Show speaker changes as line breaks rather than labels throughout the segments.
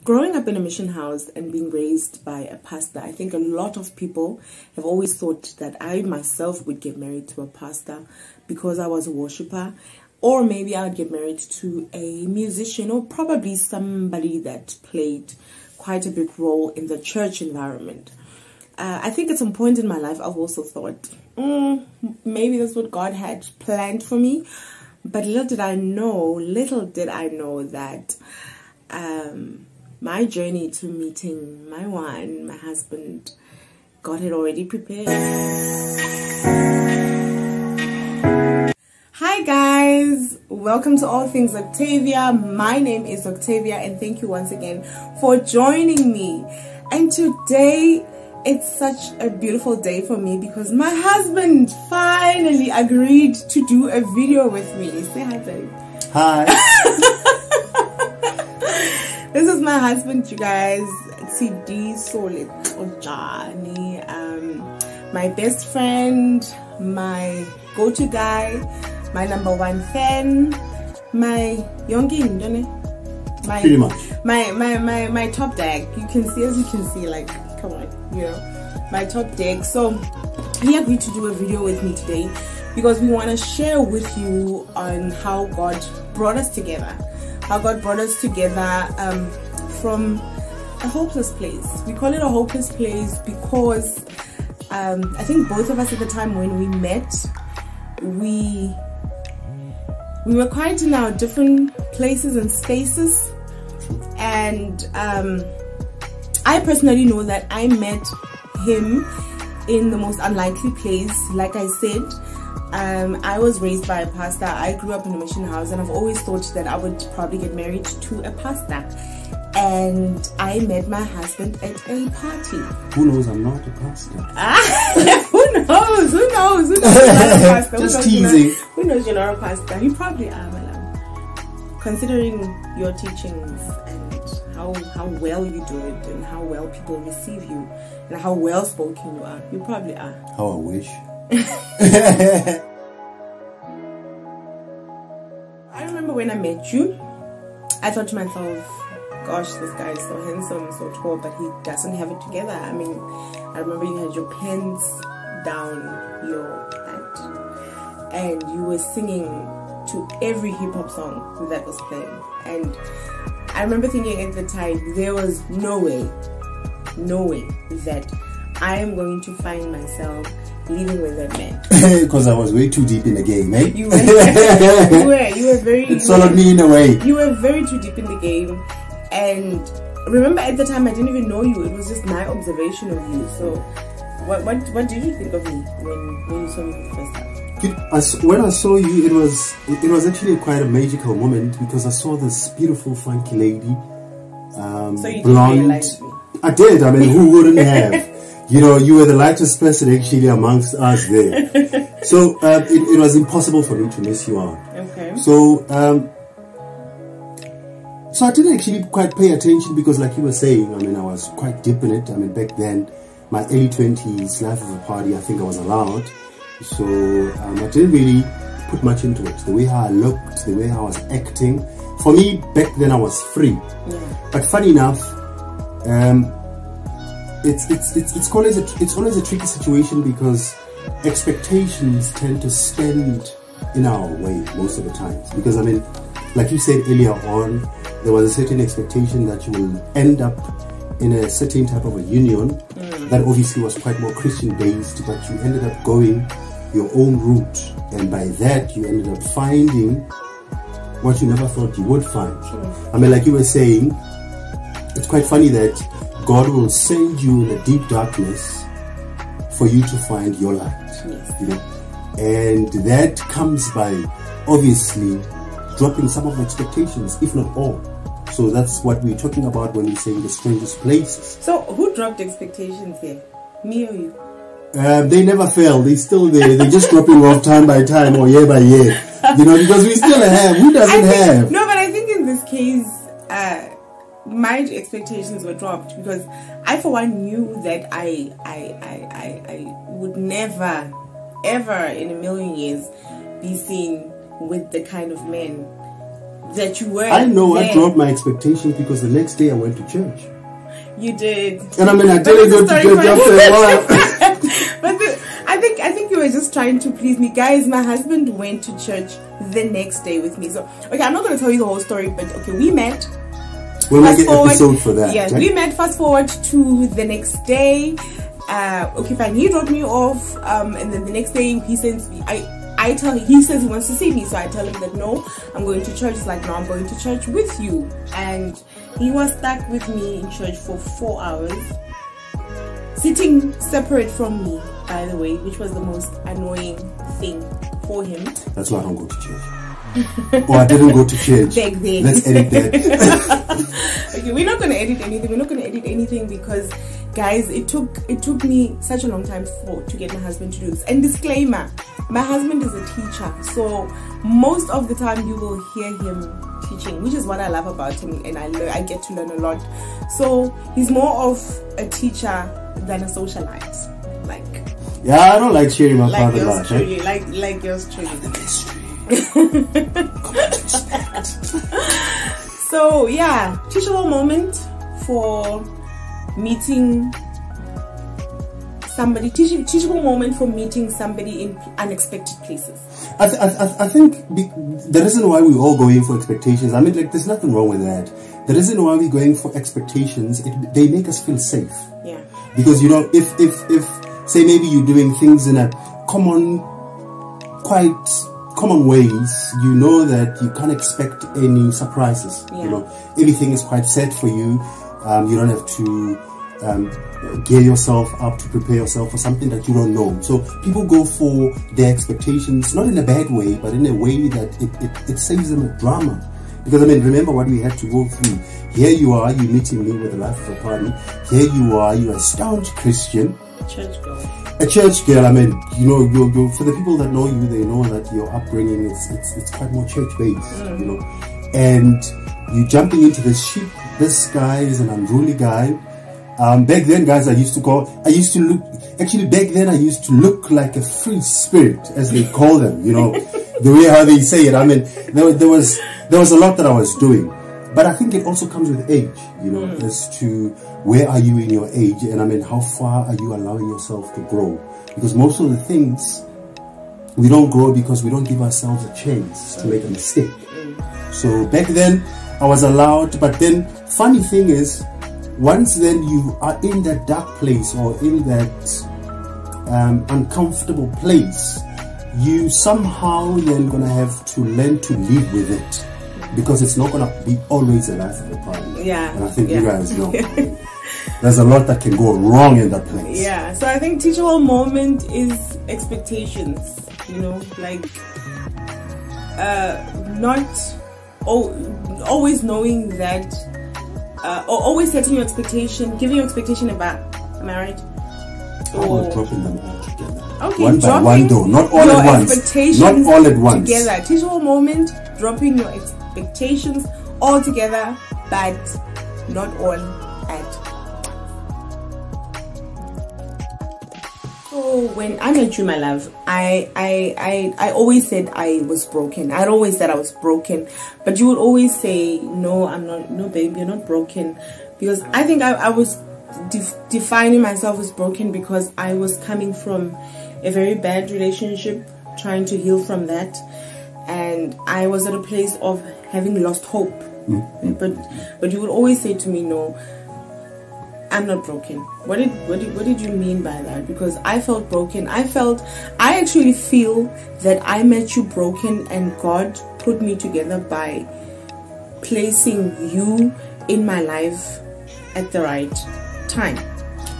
Growing up in a mission house and being raised by a pastor, I think a lot of people have always thought that I myself would get married to a pastor because I was a worshiper, or maybe I would get married to a musician, or probably somebody that played quite a big role in the church environment. I think at some point in my life I've also thought, maybe that's what God had planned for me. But little did I know that my journey to meeting my husband, God had already prepared. Hi guys, welcome to All Things Octavia. My name is Octavia and thank you once again for joining me. And today it's such a beautiful day for me because my husband finally agreed to do a video with me. Say hi, babe.
Hi.
This is my husband, you guys. CD Solid Ojani. My best friend, my go-to guy, my #1 fan, my yongin, don't you?
Pretty much.
My top deck. You can see, as you can see, like, come on, you know, my top deck. So he agreed to do a video with me today because we want to share with you on how God brought us together. How God brought us together from a hopeless place. We call it a hopeless place because I think both of us at the time when we met, we were quite in our different places and spaces. And I personally know that I met him in the most unlikely place. Like I said, I was raised by a pastor. I grew up in a mission house, and I've always thought that I would probably get married to a pastor. And I met my husband at a party.
Who knows? I'm not a pastor.
Who knows? Who knows? Who knows you're not a pastor?
Just teasing.
Who knows you're not a pastor? You probably are, my love. Considering your teachings and how well you do it and how well people receive you and how well spoken you are, you probably are.
How I wish.
I remember when I met you, I thought to myself, gosh, this guy is so handsome, so tall, but he doesn't have it together. I mean, I remember you had your pants down your back and you were singing to every hip-hop song that was playing. And I remember thinking at the time, there was no way that I am going to find myself living with that man.
Because I was way too deep in the game, eh?
You were very...
It swallowed me in a way.
You were very too deep in the game. And remember at the time I didn't even know you. It was just my observation of you. So what did you think of me when you saw me for the first time?
When I saw you, it was actually quite a magical moment because I saw this beautiful funky lady,
so you
blonde.
Didn't realize me.
I did. I mean, who wouldn't have? You know, you were the lightest person actually amongst us there. So it was impossible for me to miss you out.
Okay.
So I didn't actually quite pay attention because, like you were saying, I mean, I was quite deep in it. I mean, back then, my early 20s, life of a party, I think I was allowed. So I didn't really put much into it. The way how I looked, the way how I was acting. For me, back then I was free.
Yeah.
But funny enough, it's always a tricky situation because expectations tend to stand in our way most of the times. Because I mean, like you said earlier on, there was a certain expectation that you will end up in a certain type of a union that obviously was quite more Christian based, but you ended up going your own route, and by that you ended up finding what you never thought you would find.
Sure.
I mean, like you were saying, it's quite funny that God will send you in a deep darkness for you to find your light.
Yes.
You know? And that comes by obviously dropping some of the expectations, if not all. So that's what we're talking about when we say the strangest places.
So who dropped expectations here? Me or you?
They never fail. They're still there. They're just dropping off time by time or year by year. You know, because we still have. Who doesn't have?
No, but I think in this case, my expectations were dropped because I, for one, knew that I would never, ever in a million years be seen with the kind of men that you were.
I know
there.
I dropped my expectations because the next day I went to church.
You did.
And I mean, I didn't go to church after a while.
But I think you were just trying to please me. Guys, my husband went to church the next day with me. So, okay, I'm not going to tell you the whole story, but okay, we met.
We'll make an episode for that.
Yes, we met. Fast forward to the next day. Okay, fine. He dropped me off, and then the next day he sends me. He says he wants to see me, so I tell him that no, I'm going to church. He's like, no, I'm going to church with you. And he was stuck with me in church for 4 hours, sitting separate from me, by the way, which was the most annoying thing for him.
That's why I don't go to church. Or I didn't go to church.
Back then.
Let's edit that.
Okay, we're not going to edit anything. We're not going to edit anything because, guys, it took me such a long time to get my husband to do this. And disclaimer, my husband is a teacher, so most of the time you will hear him teaching, which is what I love about him, and I get to learn a lot. So he's more of a teacher than a socialite. Like,
yeah, I don't like sharing my private life.
Truly, like yours truly.
The mystery.
So yeah, teachable moment for meeting somebody. Teachable moment for meeting somebody in unexpected places.
I think the reason why we all go in for expectations, I mean, like, there's nothing wrong with that. The reason why we're going for expectations, they make us feel safe.
Yeah.
Because, you know, if say maybe you're doing things in a quite common ways, you know that you can't expect any surprises.
Yeah.
You know, everything is quite set for you. You don't have to gear yourself up to prepare yourself for something that you don't know. So people go for their expectations, not in a bad way, but in a way that it saves them a drama. Because, I mean, remember what we had to go through. Here you are, you're meeting me with the life of a party. Here you are, you're a staunch Christian.
Church girl.
A church girl. I mean, you know, you're for the people that know you, they know that your upbringing it's quite more church based, you know. And you jumping into this ship. This guy is an unruly guy. Back then, guys, I used to look like a free spirit, as they call them, you know, the way how they say it. I mean, there was a lot that I was doing, but I think it also comes with age, you know, as to where are you in your age, and I mean, how far are you allowing yourself to grow? Because most of the things, we don't grow because we don't give ourselves a chance to make a mistake. So back then, I was allowed, but then, funny thing is, once then you are in that dark place or in that uncomfortable place, you somehow then gonna have to learn to live with it, because it's not gonna be always a life of a party.
Yeah.
And I think you guys know there's a lot that can go wrong in that place.
Yeah. So I think teachable moment is expectations. You know, like not always knowing that. Or always setting your expectation, giving your expectation about. Am I right?
Or dropping them all together.
Okay,
one by one, though, not all at once. Not all at once.
Together. Teachable moment, dropping your expectations all together, but not all at. So when I met you, my love, I always said I was broken. I'd always said I was broken, but you would always say, no, I'm not. No, babe, you're not broken, because I think I was defining myself as broken because I was coming from a very bad relationship, trying to heal from that, and I was at a place of having lost hope. But you would always say to me, no, I'm not broken. What did you mean by that? Because I felt broken. I actually feel that I met you broken, and God put me together by placing you in my life at the right time.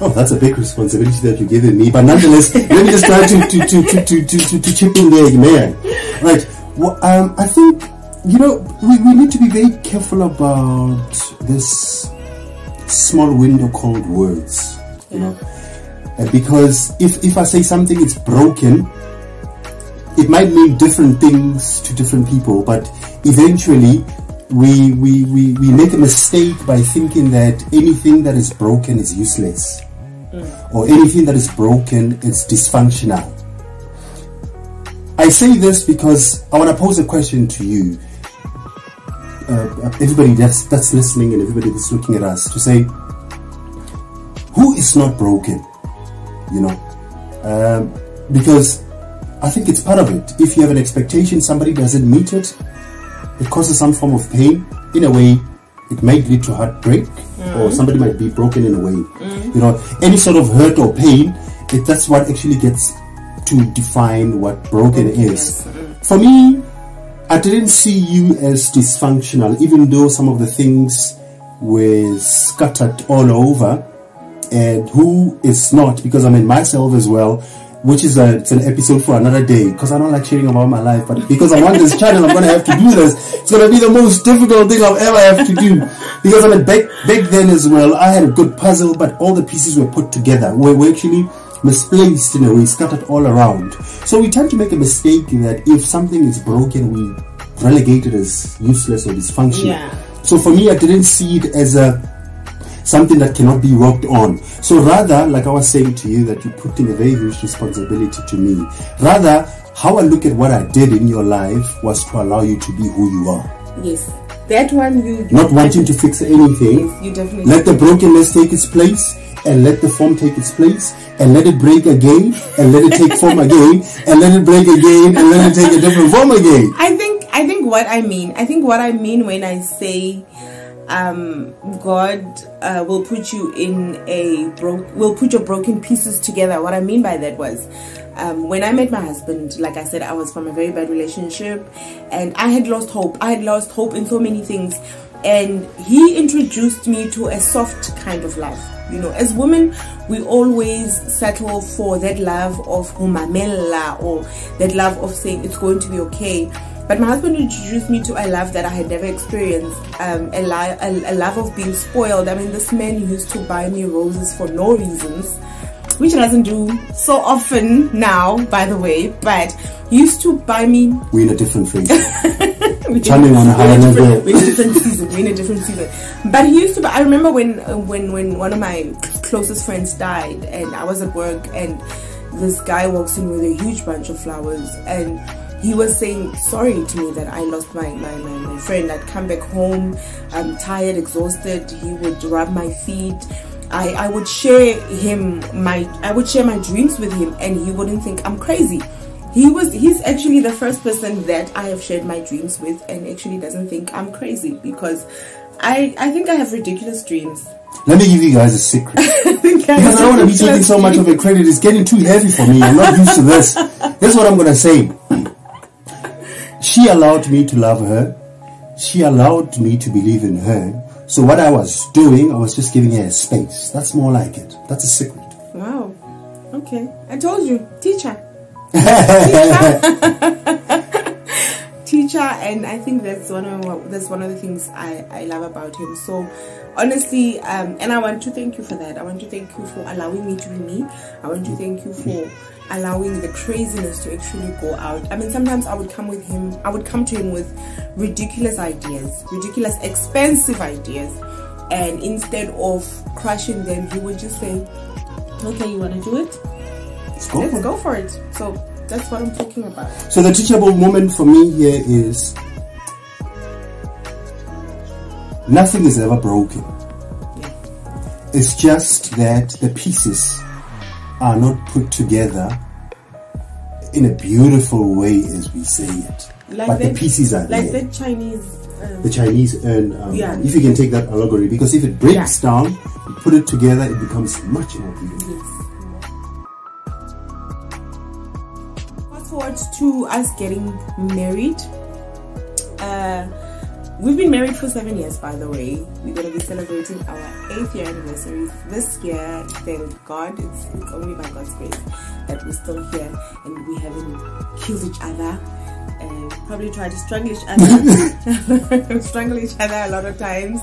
Oh, that's a big responsibility that you're giving me. But nonetheless, let me just try to chip in there, man. Right. Well, I think, you know, we need to be very careful about this small window called words, you know, because if I say something it's broken, it might mean different things to different people, but eventually we make a mistake by thinking that anything that is broken is useless, or anything that is broken is dysfunctional. I say this because I want to pose a question to you. everybody that's listening and everybody that's looking at us, to say, who is not broken? You know, because I think it's part of it. If you have an expectation, somebody doesn't meet it, it causes some form of pain. In a way, it might lead to heartbreak, or somebody might be broken in a way. You know, any sort of hurt or pain, that's what actually gets to define what broken is. For me, I didn't see you as dysfunctional, even though some of the things were scattered all over. And who is not? Because I mean myself as well, which is it's an episode for another day, because I don't like sharing about my life, but because I'm on this channel, I'm going to have to do this. It's going to be the most difficult thing I'll ever have to do, because I mean back then as well, I had a good puzzle, but all the pieces were put together, were actually misplaced in a way, scattered all around. So we tend to make a mistake that if something is broken, we relegate it as useless or dysfunctional. So for me, I didn't see it as something that cannot be worked on. So rather, like I was saying to you, that you're putting a very huge responsibility to me. Rather, how I look at what I did in your life was to allow you to be who you are.
Yes. That one, you
not wanting to fix anything.
Yes, you definitely
let the brokenness take its place, and let the form take its place, and let it break again, and let it take form again, and let it break again, and let it take a different form again.
I think what I mean when I say God will put you in will put your broken pieces together. What I mean by that was, when I met my husband, like I said, I was from a very bad relationship, and I had lost hope. I had lost hope in so many things, and he introduced me to a soft kind of love. You know, as women, we always settle for that love of humamela, or that love of saying it's going to be okay. But my husband introduced me to a love that I had never experienced, a love of being spoiled. I mean, this man used to buy me roses for no reasons, which he doesn't do so often now, by the way, but he used to buy me...
We're in a different phase.
We're in a different season. But he used to buy... I remember when one of my closest friends died, and I was at work, and this guy walks in with a huge bunch of flowers, and he was saying sorry to me that I lost my friend. I'd come back home, I'm tired, exhausted. He would rub my feet. I would share my dreams with him, and he wouldn't think I'm crazy. He's actually the first person that I have shared my dreams with, and actually doesn't think I'm crazy, because I think I have ridiculous dreams.
Let me give you guys a secret. Because I don't want to be taking so much of a credit. It's getting too heavy for me. I'm not used to this. Here's what I'm going to say. She allowed me to love her. She allowed me to believe in her. So what I was doing, I was just giving her a space. That's more like it. That's a secret.
Wow. Okay. I told you. Teacher. Teacher, and I think that's one of the things I love about him. So honestly, and I want to thank you for that. I want to thank you for allowing me to be me. I want to thank you for allowing the craziness to actually go out. I mean, sometimes I would come to him with ridiculous ideas, ridiculous expensive ideas, and instead of crushing them, he would just say, okay, you want to do it? Let's go for it. So that's what I'm talking about.
So the teachable moment for me here is, nothing is ever broken. Yeah. It's just that the pieces are not put together in a beautiful way as we say it.
Like
but the pieces are
like
there.
The Chinese.
The Chinese if you can take that allegory, because if it breaks down, you put it together, it becomes much more beautiful.
Yes. Fast forward to us getting married. We've been married for 7 years, by the way. We're going to be celebrating our 8th year anniversary this year. Thank God. It's only by God's grace that we're still here and we haven't killed each other. Probably tried to strangle each other. Strangle each other a lot of times.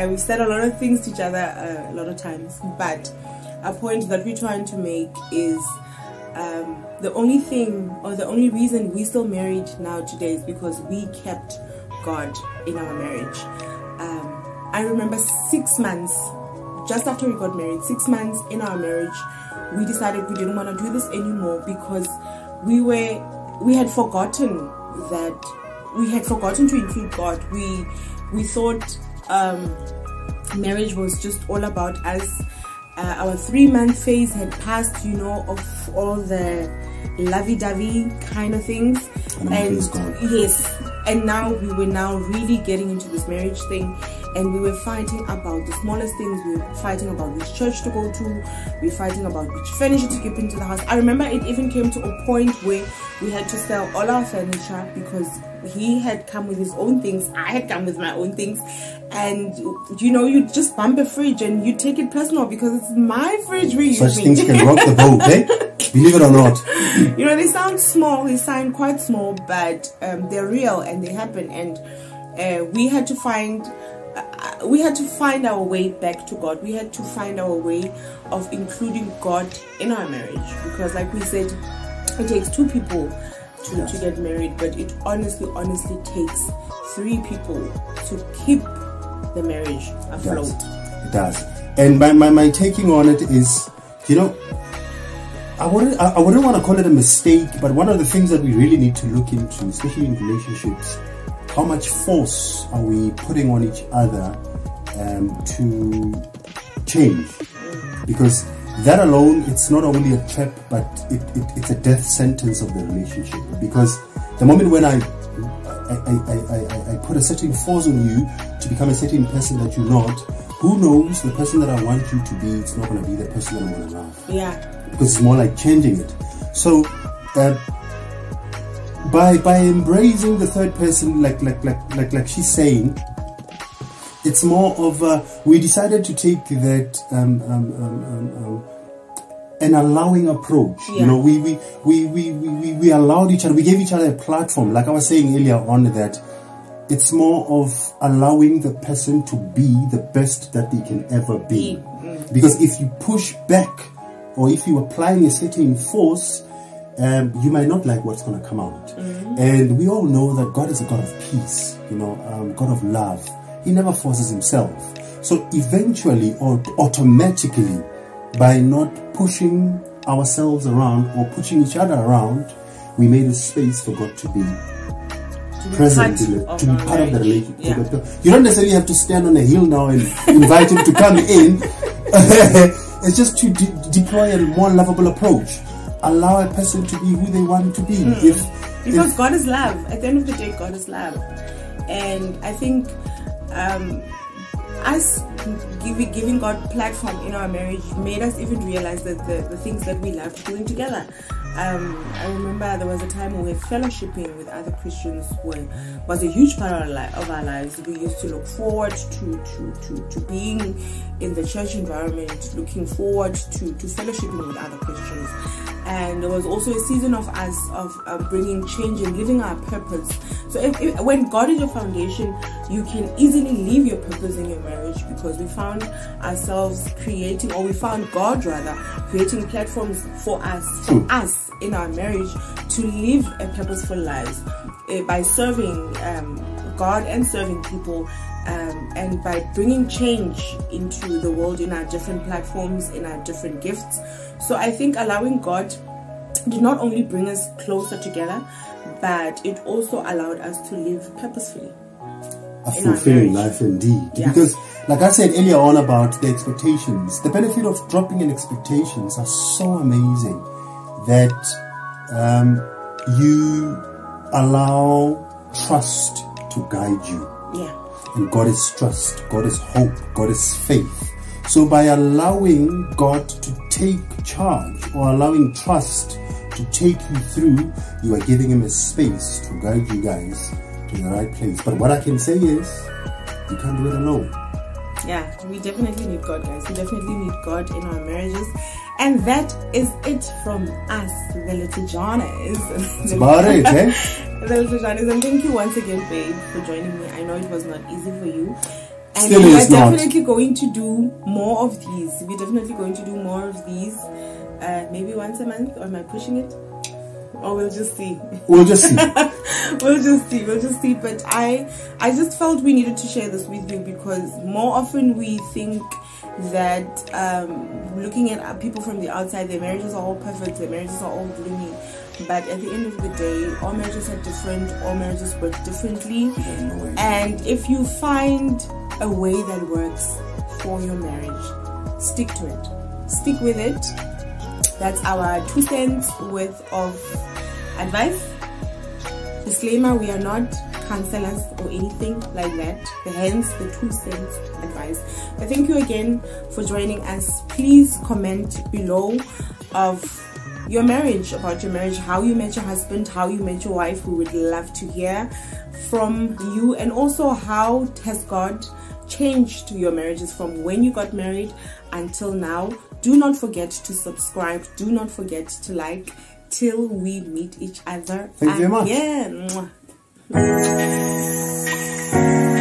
We've said a lot of things to each other a lot of times. But a point that we're trying to make is the only thing, or the only reason we're still married now today, is because we kept God in our marriage. I remember 6 months just after we got married, 6 months in our marriage, we decided we didn't want to do this anymore, because we had forgotten that we had forgotten to include God. We thought marriage was just all about us. Our 3-month phase had passed, you know, of all the lovey-dovey kind of things, and yes, and now we were now really getting into this marriage thing, and we were fighting about the smallest things. We were fighting about which church to go to, we were fighting about which furniture to keep into the house. I remember it even came to a point where we had to sell all our furniture because he had come with his own things, I had come with my own things, and you know, you just bump a fridge and you take it personal because it's my fridge we're using.
Such things can rock the boat, eh? Believe it or not.
You know, they sound small, they sound quite small, but they're real and they happen, and we had to find our way back to God. We had to find our way of including God in our marriage, because like we said, it takes 2 people to get married, but it honestly takes 3 people to keep the marriage afloat.
It does. And my taking on it is, you know, I wouldn't want to call it a mistake, but one of the things that we really need to look into, especially in relationships, how much force are we putting on each other to change? Because that alone, it's not only a trap, but it's a death sentence of the relationship. Because the moment when I put a certain force on you to become a certain person that you're not, who knows, the person that I want you to be, it's not going to be the person that I want to love.
Yeah.
Because it's more like changing it. So by embracing the third person, like she's saying, it's more of we decided to take that an allowing approach. Yeah. You know, we allowed each other, we gave each other a platform. Like I was saying earlier on, that it's more of allowing the person to be the best that they can ever be. Because if you push back, or if you're applying a certain force, you might not like what's going to come out. And we all know that God is a God of peace, you know, God of love. He never forces himself. So eventually, or automatically, by not pushing ourselves around or pushing each other around, we made a space for God to be present, to be part of the relationship. Yeah. You don't necessarily have to stand on a hill now and invite him to come in. It's just to deploy a more lovable approach. Allow a person to be who they want to be.
Because God is love. At the end of the day, God is love. And I think us giving God platform in our marriage made us even realize that the things that we loved doing together. I remember there was a time when fellowshipping with other Christians was a huge part of our lives. We used to look forward to being in the church environment, looking forward to fellowshipping with other Christians. And there was also a season of us of bringing change and living our purpose. So when God is your foundation, you can easily leave your purpose in your marriage, because we found ourselves creating, or we found God rather creating platforms for us in our marriage to live a purposeful life by serving God and serving people, and by bringing change into the world in our different platforms, in our different gifts. So I think allowing God did not only bring us closer together, but it also allowed us to live purposefully.
A fulfilling life indeed. Yeah. Because like I said earlier on about the expectations, the benefit of dropping in expectations are so amazing that you allow trust to guide you.
Yeah.
And God is trust, God is hope, God is faith. So by allowing God to take charge, or allowing trust to take you through, you are giving him a space to guide you guys to the right place. But what I can say is, you can't do it alone.
Yeah, we definitely need God, guys. We definitely need God in our marriages. And that is it from us, the Little Johnnies.
That's about it, eh?
The Little Johnnies. And thank you once again, babe, for joining me. I know it was not easy for you. And
Still
we
is
are
not.
definitely going to do more of these. We're definitely going to do more of these. Maybe once a month, or am I pushing it? Or we'll just see.
We'll just see.
We'll just see. But I just felt we needed to share this with you, because more often we think that looking at people from the outside, their marriages are all perfect, their marriages are all blooming. But at the end of the day, all marriages are different, all marriages work differently. And if you find a way that works for your marriage, stick to it. Stick with it. That's our 2 cents worth of advice. Disclaimer, we are not counselors or anything like that, hence the 2 cents advice. But thank you again for joining us. Please comment below of your marriage, about your marriage, how you met your husband, how you met your wife. We would love to hear from you. And also, how has God changed your marriages from when you got married until now? Do not forget to subscribe, do not forget to like, till we meet each other
again.
Thank you very much.